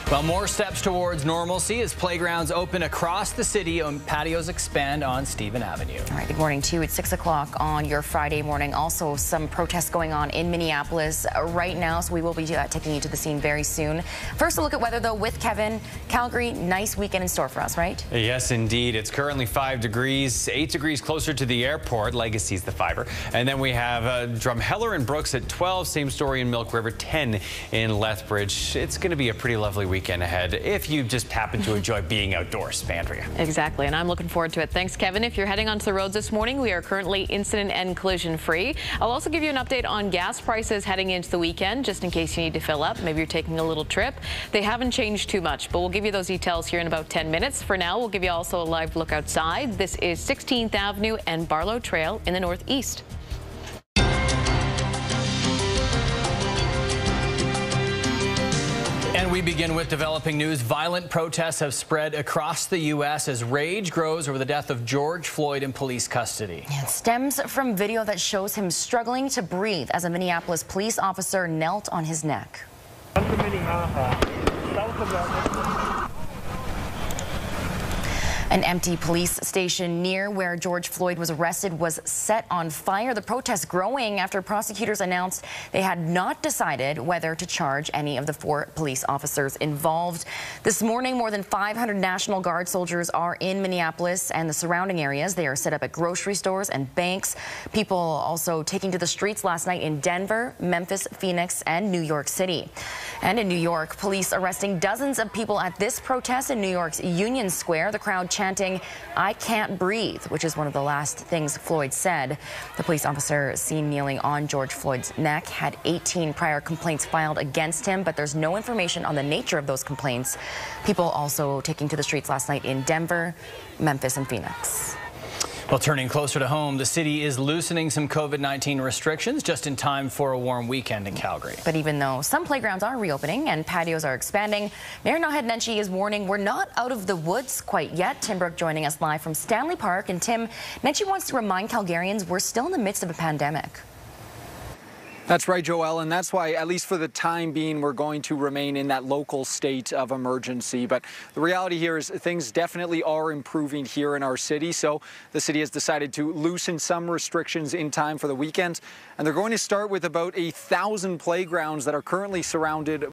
Well, more steps towards normalcy as playgrounds open across the city and patios expand on Stephen Avenue. All right, good morning to you. It's 6 o'clock on your Friday morning. Also, some protests going on in Minneapolis right now, so we will be taking you to the scene very soon. First, a look at weather, though, with Kevin. Calgary, nice weekend in store for us, right? Yes, indeed. It's currently 5 degrees, 8 degrees closer to the airport. Legacy's the fiver. And then we have Drumheller and Brooks at 12. Same story in Milk River, 10 in Lethbridge. It's going to be a pretty lovely weekend ahead if you just happen to enjoy being outdoors, Andrea. Exactly, and I'm looking forward to it. Thanks, Kevin. If you're heading onto the roads this morning, we are currently incident and collision free. I'll also give you an update on gas prices heading into the weekend, just in case you need to fill up. Maybe you're taking a little trip. They haven't changed too much, but we'll give you those details here in about 10 minutes. For now, we'll give you also a live look outside. This is 16th Avenue and Barlow Trail in the northeast. And we begin with developing news. Violent protests have spread across the U.S. as rage grows over the death of George Floyd in police custody. It stems from video that shows him struggling to breathe as a Minneapolis police officer knelt on his neck. An empty police station near where George Floyd was arrested was set on fire. The protests growing after prosecutors announced they had not decided whether to charge any of the 4 police officers involved. This morning, more than 500 National Guard soldiers are in Minneapolis and the surrounding areas. They are set up at grocery stores and banks. People also taking to the streets last night in Denver, Memphis, Phoenix, and New York City. And in New York, police arresting dozens of people at this protest in New York's Union Square. The crowd chanting, "I can't breathe," which is one of the last things Floyd said. The police officer seen kneeling on George Floyd's neck had 18 prior complaints filed against him, but there's no information on the nature of those complaints. People also taking to the streets last night in Denver, Memphis, and Phoenix. Well, turning closer to home, the city is loosening some COVID-19 restrictions just in time for a warm weekend in Calgary. But even though some playgrounds are reopening and patios are expanding, Mayor Naheed Nenshi is warning we're not out of the woods quite yet. Tim Brooke joining us live from Stanley Park. And Tim, Nenshi wants to remind Calgarians we're still in the midst of a pandemic. That's right, Joelle, and that's why, at least for the time being, we're going to remain in that local state of emergency. But the reality here is things definitely are improving here in our city, so the city has decided to loosen some restrictions in time for the weekend, and they're going to start with about 1,000 playgrounds that are currently surrounded